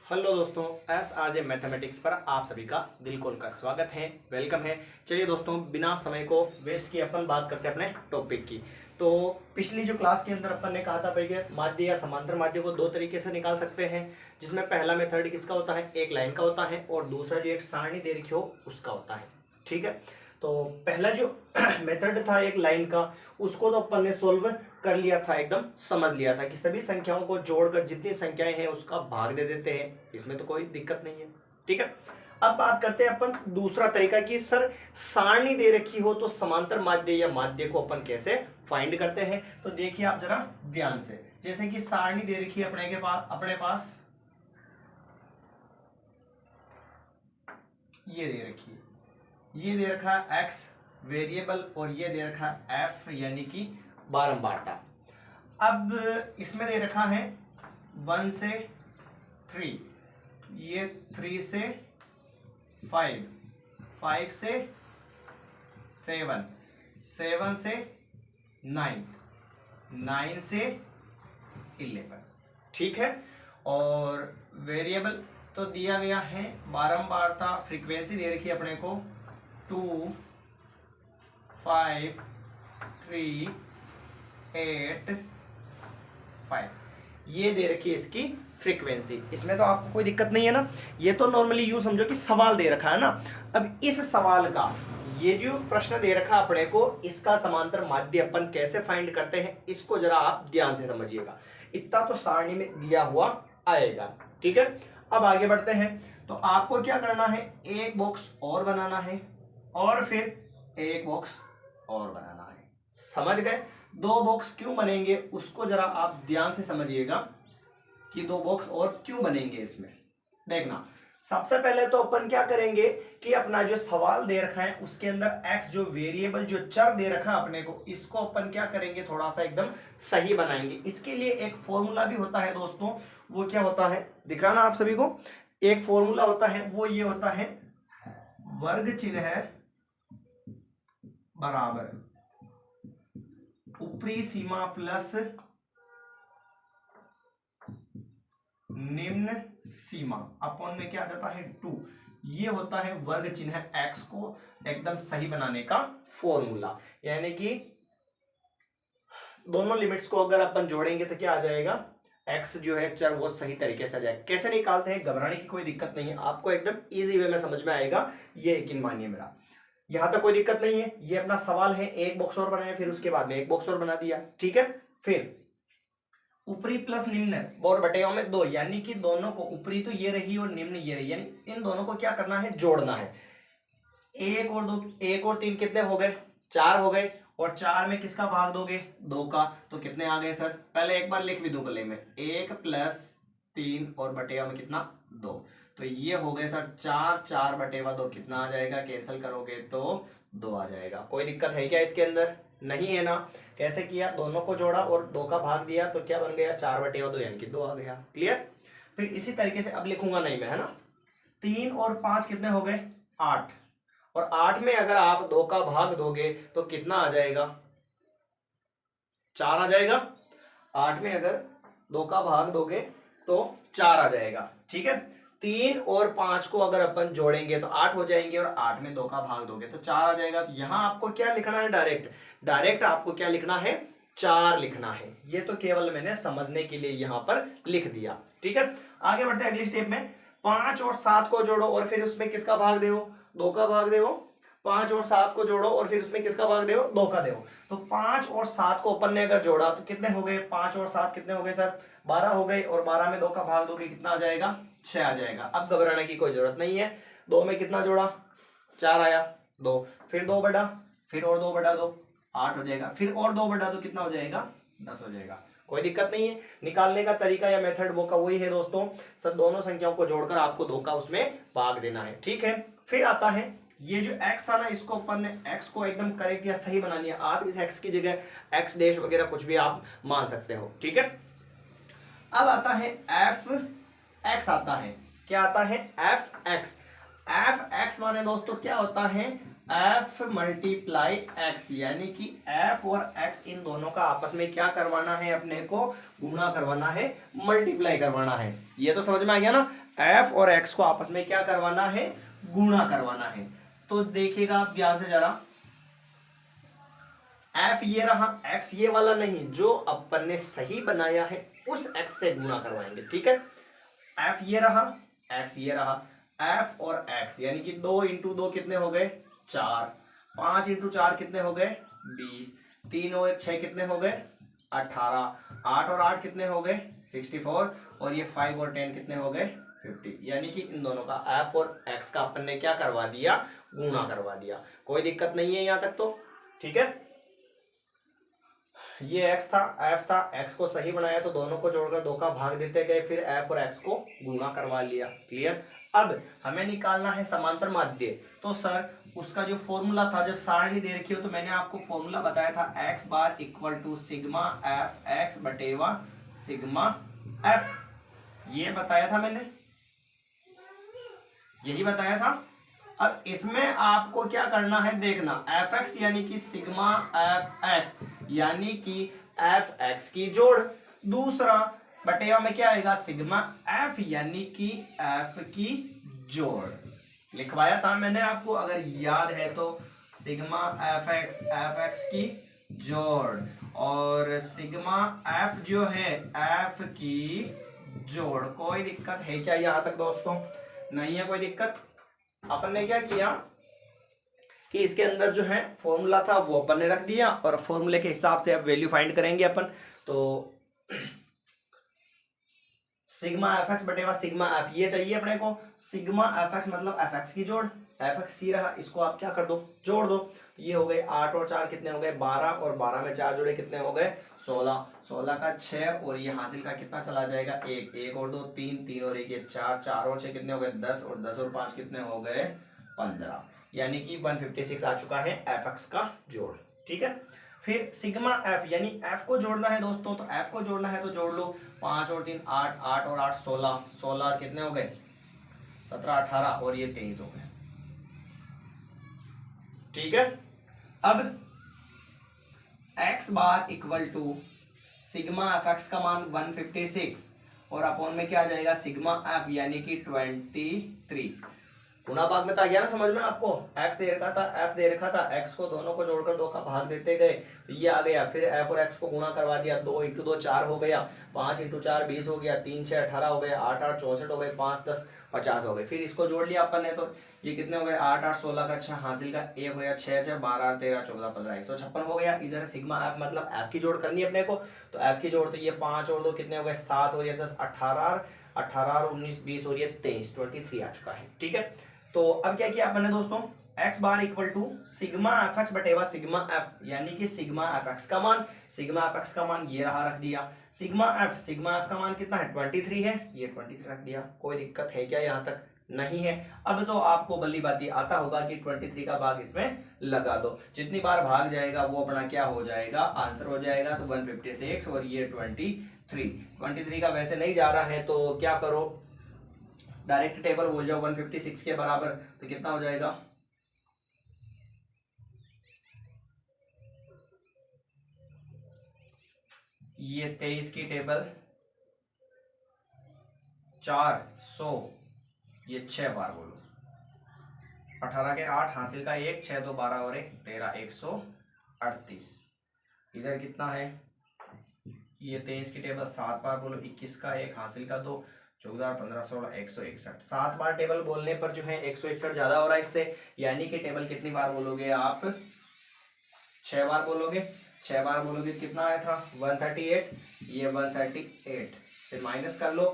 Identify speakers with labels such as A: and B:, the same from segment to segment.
A: Hello दोस्तों, S R J mathematics पर आप सभी का दिल का स्वागत है, वेलकम है। चलिए दोस्तों, बिना समय को वेस्ट किए अपन बात करते हैं अपने टॉपिक की। तो पिछली जो क्लास के अंदर अपन ने कहा था भाई कि माध्य या समांतर माध्य को दो तरीके से निकाल सकते हैं, जिसमें पहला मेथड किसका होता है, एक लाइन का होता है, और दूसरा जो एक सारणी दे रखी हो उसका होता है। ठीक है, तो पहला जो मेथड था एक लाइन का, उसको तो अपन ने सोल्व कर लिया था, एकदम समझ लिया था कि सभी संख्याओं को जोड़कर जितनी संख्याएं हैं उसका भाग दे देते हैं, इसमें तो कोई दिक्कत नहीं है। ठीक है, अब बात करते हैं अपन दूसरा तरीका कि सर सारणी दे रखी हो तो समांतर माध्य या माध्य को अपन कैसे फाइंड करते हैं। तो देखिए आप जरा ध्यान से, जैसे कि सारणी दे रखी है अपने पास ये दे रखी है, ये दे रखा है एक्स वेरिएबल और ये दे रखा है एफ यानी कि बारंबारता। अब इसमें दे रखा है 1 से 3, ये 3 से 5, 5 से 7, 7 से 9, 9 से 11। ठीक है, और वेरिएबल तो दिया गया है, बारंबारता फ्रीक्वेंसी दे रखी है अपने को 2, 5, 3, 8, 5, ये दे रखी है इसकी फ्रीक्वेंसी। इसमें तो आपको कोई दिक्कत नहीं है ना, ये तो नॉर्मली यूं समझो कि सवाल दे रखा है ना। अब इस सवाल का ये जो प्रश्न दे रखा अपने को, इसका समांतर माध्य अपन कैसे फाइंड करते हैं, इसको जरा आप ध्यान से समझिएगा। इतना तो सारणी में दिया हुआ आएगा। ठीक है, अब आगे बढ़ते हैं। तो आपको क्या करना है, एक बॉक्स और बनाना है और फिर एक बॉक्स और बनाना है। समझ गए? दो बॉक्स क्यों बनेंगे उसको जरा आप ध्यान से समझिएगा कि दो बॉक्स और क्यों बनेंगे इसमें। देखना, सबसे पहले तो अपन क्या करेंगे कि अपना जो सवाल दे रखा है उसके अंदर x जो वेरिएबल जो चर दे रखा है अपने को, इसको अपन क्या करेंगे, थोड़ा सा एकदम सही बनाएंगे। इसके लिए एक फॉर्मूला भी होता है दोस्तों, वो क्या होता है दिख रहा ना आप सभी को, एक फॉर्मूला होता है, वो ये होता है वर्ग चिन्ह बराबर ऊपरी सीमा प्लस निम्न सीमा अपॉन में क्या आ जाता है 2। ये होता है वर्ग चिन्ह x को एकदम सही बनाने का फॉर्मूला। यानी कि दोनों लिमिट्स को अगर अपन जोड़ेंगे तो क्या आ जाएगा, x जो है चर वो सही तरीके से आ जाएगा। कैसे निकालते हैं, घबराने की कोई दिक्कत नहीं है, आपको एकदम इजी वे में समझ में आएगा, ये यकीन मानिए मेरा। यहां तक कोई दिक्कत नहीं है। ये अपना सवाल है, एक बॉक्स और बनाया, फिर उसके बाद में एक बॉक्स और बना दिया। ठीक है, फिर ऊपरी प्लस निम्न और बटेवा में 2, यानी कि दोनों को, ऊपरी तो ये रही और निम्न ये रही, यानी इन दोनों को क्या करना है, जोड़ना है। एक और 2, 1 और 3 कितने हो गए, 4 हो गए, और 4 में किसका भाग दोगे, 2 का, तो कितने आ गए सर, पहले एक बार लिख भी दो गले में, 1 प्लस 3 और बटेवा में कितना 2, तो ये हो गए सर 4, 4 बटेवा 2 कितना आ जाएगा, कैंसिल करोगे तो 2 आ जाएगा। कोई दिक्कत है क्या इसके अंदर, नहीं है ना। कैसे किया, दोनों को जोड़ा और 2 का भाग दिया तो क्या बन गया, 4 बटेवा 2 यानी कि 2 आ गया। क्लियर। फिर इसी तरीके से अब लिखूंगा नहीं मैं, है ना, 3 और 5 कितने हो गए 8, और 8 में अगर आप 2 का भाग दोगे तो कितना आ जाएगा, 4 आ जाएगा। 8 में अगर 2 का भाग दोगे तो 4 आ जाएगा। ठीक है, 3 और 5 को अगर अपन जोड़ेंगे तो 8 हो जाएंगे, और 8 में 2 का भाग दोगे तो 4 आ जाएगा। तो यहां आपको क्या लिखना है, डायरेक्ट आपको क्या लिखना है, 4 लिखना है। ये तो केवल मैंने समझने के लिए यहां पर लिख दिया। ठीक है, आगे बढ़ते हैं अगली स्टेप में। 5 और 7 को जोड़ो और फिर उसमें किसका भाग दो, 2 का भाग दो। 5 और 7 को जोड़ो और फिर उसमें किसका भाग दो, 2 का दो। तो 5 और 7 को अपन ने अगर जोड़ा तो कितने हो गए, 5 और 7 कितने हो गए सर, 12 हो गए, और 12 में 2 का भाग दोगे कितना आ जाएगा, 6 आ जाएगा। अब घबराने की कोई जरूरत नहीं है। 2 में कितना जोड़ा, 4 आया, 2, फिर 2 बढ़ा, फिर और 2 बढ़ा 2, 8 हो जाएगा, फिर और 2 बढ़ा 2 कितना हो जाएगा, 10 हो जाएगा। कोई दिक्कत नहीं है। निकालने का तरीका या मेथड वो का वही है दोस्तों, सब दोनों संख्याओं को जोड़कर आपको 2 का उसमें भाग देना है। ठीक है, फिर आता है ये जो x था ना, इसको अपन ने x को एकदम करेक्ट या सही बना लिया। आप इस x की जगह x डैश वगैरह कुछ भी आप मान सकते हो। ठीक है, अब आता है एफ एक्स, आता है क्या, आता है एफ एक्स। एफ एक्स माने दोस्तों क्या होता है, एफ मल्टीप्लाई एक्स, यानी कि एफ और एक्स इन दोनों का आपस में क्या करवाना है, अपने को गुणा करवाना है, मल्टीप्लाई करवाना है। ये तो समझ में आ गया ना, एफ और एक्स को आपस में क्या करवाना है, गुणा करवाना है। तो देखिएगा आप ध्यान से जरा, एफ ये रहा, एक्स ये वाला नहीं, जो अपन ने सही बनाया है उस एक्स से गुणा करवाएंगे, ठीक है। एफ ये रहा, एक्स ये रहा, एफ और एक्स यानी कि 2 इंटू 2 कितने हो गए 4, 5 इंटू 4 कितने हो गए 20, 3 और 6 कितने हो गए 18, 8 और 8 कितने हो गए 64, और ये 5 और 10 कितने हो गए 50। यानी कि इन दोनों का एफ और एक्स का अपन ने क्या करवा दिया, गुणा करवा दिया। कोई दिक्कत नहीं है यहां तक तो, ठीक है। ये x था, f था, x को सही बनाया तो दोनों को जोड़कर 2 का भाग देते गए, फिर f और x को गुणा करवा लिया। क्लियर। अब हमें निकालना है समांतर माध्य। तो सर उसका जो फॉर्मूला था, जब सारणी दे रखी हो तो मैंने आपको फॉर्मूला बताया था x bar equal to sigma F x बटेवा सिग्मा f, ये बताया था मैंने, यही बताया था। अब इसमें आपको क्या करना है देखना, एफ एक्स यानी कि सिग्मा एफ एक्स यानी कि एफ एक्स की जोड़, दूसरा बटेवा में क्या आएगा सिग्मा एफ यानी कि एफ की जोड़। लिखवाया था मैंने आपको अगर याद है तो, सिग्मा एफ एक्स की जोड़ और सिग्मा एफ जो है एफ की जोड़। कोई दिक्कत है क्या यहां तक दोस्तों? नहीं है कोई दिक्कत। अपन ने क्या किया कि इसके अंदर जो है फॉर्मूला था वो अपन ने रख दिया, और फॉर्मूले के हिसाब से अब वैल्यू फाइंड करेंगे अपन। तो सिग्मा एफ एक्स बटेवा सिग्मा एफ ये चाहिए अपने को। सिग्मा एफ एक्स मतलब एफ एक्स की जोड़, एफ एक्स सी रहा, इसको आप क्या कर दो, जोड़ दो। तो ये हो गए 8 और 4 कितने हो गए 12, और 12 में 4 जोड़े कितने हो गए 16, 16 का 6, और ये हासिल का कितना चला जाएगा 1, 1 और 2 3, 3 और 1 ये 4, 4 और 6 कितने हो गए 10, और 10 और 5 कितने हो गए 15, यानी कि 156 आ चुका है एफ एक्स का जोड़। ठीक है। फिर सिग्मा एफ यानी एफ को जोड़ना है दोस्तों, तो एफ को जोड़ना है तो जोड़ लो, 5 और 3 8, 8 और 8 16, 16 कितने हो गए 17 18, और ये 23 हो गए। ठीक है। अब x bar equal to sigma F X का मान 156, और अपॉन में क्या आ जाएगा सिग्मा एफ यानी कि 23। गुणा भाग में तो आ गया ना समझ में आपको, x दे रखा था f दे रखा था, x को दोनों को जोड़कर 2 का भाग देते गए तो ये आ गया, फिर f और x को गुणा करवा दिया, 2 इंटू 2 4 हो गया, 5 इंटू 4 20 हो गया, 3 6 18 हो गए, 8 8 64 हो गए, 5 10 50 हो गए। फिर इसको जोड़ लिया अपन ने तो ये कितने हो गए 8 8 16 का 6 हासिल का 1 हो गया, 6 6 12 13 14 15 156 हो गया। इधर सिग्मा एफ मतलब एफ की जोड़ करनी है अपने को, तो एफ की जोड़ तो ये 5 और 2 कितने हो गए 7, और ये 10 18 18 और 19 20 और ये 23 आ चुका है। ठीक है। तो अब क्या किया अपन ने दोस्तों, x bar equal to sigma F x बटेवा सिग्मा एफ यानी कि सिग्मा एफ एक्स का मान, सिग्मा एफ एक्स का मान ये रहा रख दिया, सिग्मा एफ का मान कितना है 23 है, ये 23 रख दिया। कोई दिक्कत है क्या यहाँ तक? नहीं है। अब तो आपको भली बात आता होगा कि 23 का भाग इसमें लगा दो, जितनी बार भाग जाएगा वो अपना क्या हो जाएगा आंसर हो जाएगा। तो 156 और ये 23 का वैसे नहीं जा रहा है तो क्या करो डायरेक्ट टेबल बोल जाओ 156 के बराबर, तो कितना हो जाएगा ये 23 की टेबल 400, ये 6 बार बोलो, 18 के 8 हासिल का 1 6 2 12 और 1 13 138। इधर कितना है ये 23 की टेबल 7 बार बोलो, 21 का 1 हासिल का 2 14 15 16 161। 7 बार टेबल बोलने पर जो है 161 ज्यादा हो रहा है इससे, यानी कि टेबल कितनी बार बोलोगे आप 6 बार बोलोगे। 6 बार बोलोगे कितना आया था 138, ये 138। फिर माइनस कर लो,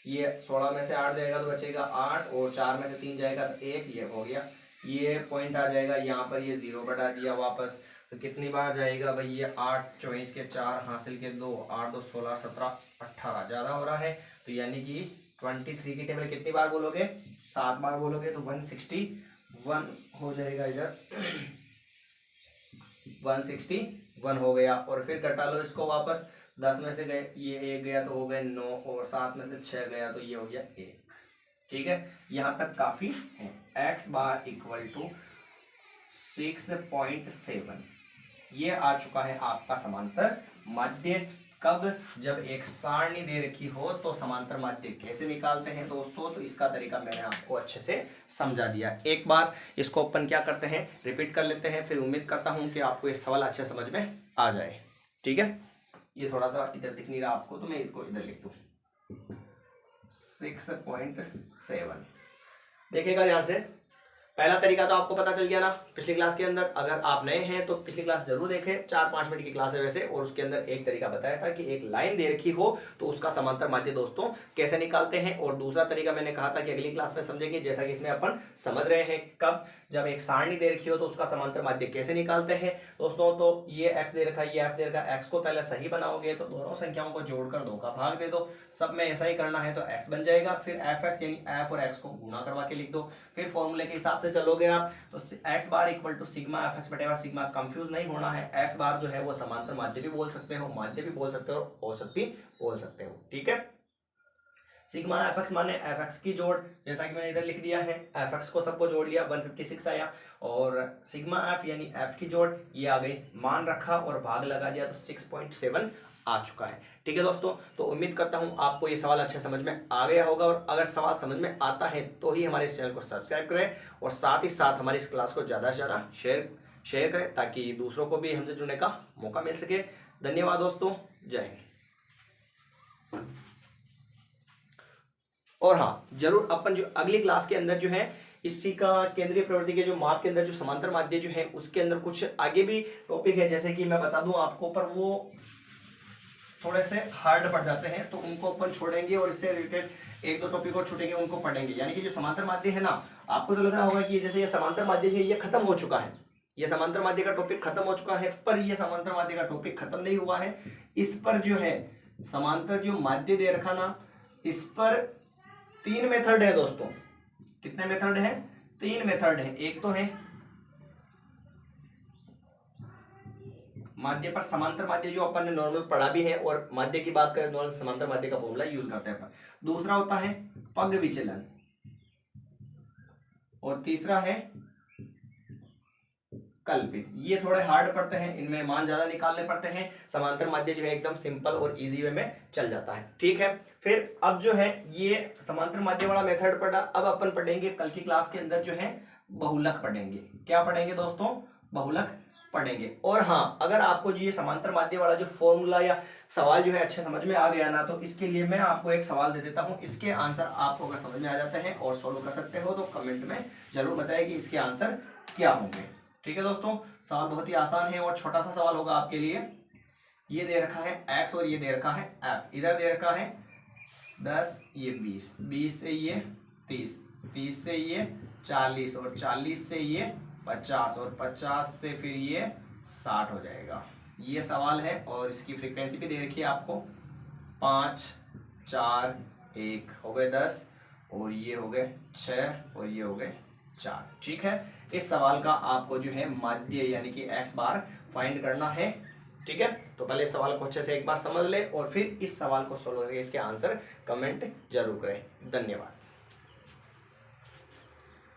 A: ये 16 में से 8 जाएगा तो बचेगा 8, और 4 में से 3 जाएगा तो 1, ये हो गया। ये पॉइंट आ जाएगा यहाँ पर, ये 0 बढ़ा दिया वापस, तो कितनी बार जाएगा भाई ये 8 24 के 4 हासिल के 2 8 2 16 17 18 ज्यादा हो रहा है। तो यानी कि 23 की टेबल कितनी बार बोलोगे 7 बार बोलोगे तो 161 हो जाएगा, इधर 161 हो गया। और फिर कटा लो इसको वापस, 10 में से गए ये 1 गया तो हो गए 9, और 7 में से 6 गया तो ये हो गया 1। ठीक है, यहां तक काफी है। x बार इक्वल टू 6.7 ये आ चुका है आपका समांतर माध्य। कब? जब एक सारणी दे रखी हो तो समांतर माध्य कैसे निकालते हैं दोस्तों, तो इसका तरीका मैंने आपको अच्छे से समझा दिया। एक बार इसको अपन क्या करते हैं, रिपीट कर लेते हैं, फिर उम्मीद करता हूं कि आपको ये सवाल अच्छे समझ में आ जाए। ठीक है, ये थोड़ा सा इधर दिख नहीं रहा आपको तो मैं इसको इधर लिख दूं। 6.7 देखिएगा ध्यान से। पहला तरीका तो आपको पता चल गया ना पिछली क्लास के अंदर। अगर आप नए हैं तो पिछली क्लास जरूर देखें, 4-5 मिनट की क्लास है वैसे, और उसके अंदर एक तरीका बताया था कि एक लाइन दे रखी हो तो उसका समांतर माध्य दोस्तों कैसे निकालते हैं। और दूसरा तरीका मैंने कहा था कि अगली क्लास में समझेंगे, जैसा कि इसमें अपन समझ रहे हैं। कब? जब एक सारणी दे रखी हो तो उसका समांतर माध्य कैसे निकालते हैं दोस्तों। तो ये x दे रखा है, ये f दे रखा है, x को पहले सही बनाओगे तो दोनों संख्याओं को जोड़कर 2 का भाग दे दो। सब में ऐसा ही करना है तो x बन जाएगा। फिर fx यानी f और x को गुणा करवा के लिख दो। फिर फॉर्मूले के हिसाब से चलोगे आप तो x bar equal to sigma fx बटेगा सिग्मा। कंफ्यूज नहीं होना है, x बार जो है वो समांतर माध्य भी बोल सकते हो, माध्य भी बोल सकते हो, औसत भी बोल सकते हो। ठीक है, सिग्मा fx माने fx की जोड़, जैसा कि मैंने इधर लिख दिया है, fx को सबको जोड़ लिया 156 आया, और सिग्मा f यानी f की जोड़ ये आ गई, मान रखा और भाग लगा दिया तो 6.7 आ चुका है। ठीक है दोस्तों, तो उम्मीद करता हूं आपको ये सवाल अच्छे समझ में आ गया होगा, और अगर सवाल समझ में आता है तो ही हमारे इस चैनल को सब्सक्राइब करें, और साथ ही साथ हमारी इस क्लास को ज़्यादा से ज़्यादा शेयर करें ताकि दूसरों को भी हमसे जुड़ने का मौका मिल सके। धन्यवाद दोस्तों, जय हिंद। और हाँ, जरूर अपन जो अगली क्लास के अंदर जो है इसी का केंद्रीय प्रवृत्ति के जो माप के अंदर जो समांतर माध्य जो है उसके अंदर कुछ आगे भी टॉपिक है, जैसे कि मैं बता दूं आपको, पर वो थोड़े से हार्ड पड़ जाते हैं तो उनको अपन छोड़ेंगे, और इससे रिलेटेड एक दो टॉपिक और छूटेंगे उनको पढ़ेंगे। यानी कि जो समांतर माध्य है ना, आपको तो लग रहा होगा कि जैसे ये समांतर माध्य जो है ये खत्म हो चुका है, ये समांतर माध्य का टॉपिक खत्म हो चुका है, पर ये समांतर माध्य का टॉपिक खत्म नहीं हुआ है। इस पर जो है समांतर जो माध्य दे रखा ना, इस पर 3 मेथड है दोस्तों। कितने मेथड है? 3 मेथड है। एक तो है माध्य पर समांतर माध्य जो अपन ने नॉर्मल पढ़ा भी है, और माध्य की बात करें नॉर्मल समांतर माध्य का फॉर्मूला यूज करते हैं अपन। दूसरा होता है पग विचलन, और तीसरा है कल्पित। ये थोड़े हार्ड पड़ते हैं, इनमें मान ज्यादा निकालने पड़ते हैं। समांतर माध्य जो है एकदम सिंपल और इजी वे में चल जाता है। ठीक है, फिर अब जो है ये समांतर माध्य वाला मेथड पढ़ा, अब अपन पढ़ेंगे कल की क्लास के अंदर जो है बहुलक पढ़ेंगे। क्या पढ़ेंगे दोस्तों? बहुलक पढ़ेंगे। और हाँ, अगर आपको जो ये समांतर माध्य वाला जो फॉर्मूला या सवाल जो है अच्छे समझ में आ गया ना, तो इसके लिए मैं आपको एक सवाल दे देता हूँ। इसके आंसर आपको अगर समझ में आ जाते हैं और सोल्व कर सकते हो तो कमेंट में जरूर बताइए कि इसके आंसर क्या होंगे। ठीक है दोस्तों, सवाल बहुत ही आसान है और छोटा सा सवाल होगा आपके लिए। ये दे रखा है x और ये दे रखा है f। इधर दे रखा है 10, ये 20, 20 से ये 30, 30 से ये 40, और 40 से ये 50, और 50 से फिर ये 60 हो जाएगा। ये सवाल है, और इसकी फ्रीक्वेंसी भी दे रखी है आपको। 5, 4, 1 हो गए 10, और ये हो गए 6, और ये हो गए 4। ठीक है, इस सवाल का आपको जो है माध्य यानी कि x बार फाइंड करना है। ठीक है, तो पहले इस सवाल को अच्छे से एक बार समझ ले, और फिर इस सवाल को सोल्व करके इसके आंसर कमेंट जरूर करें। धन्यवाद।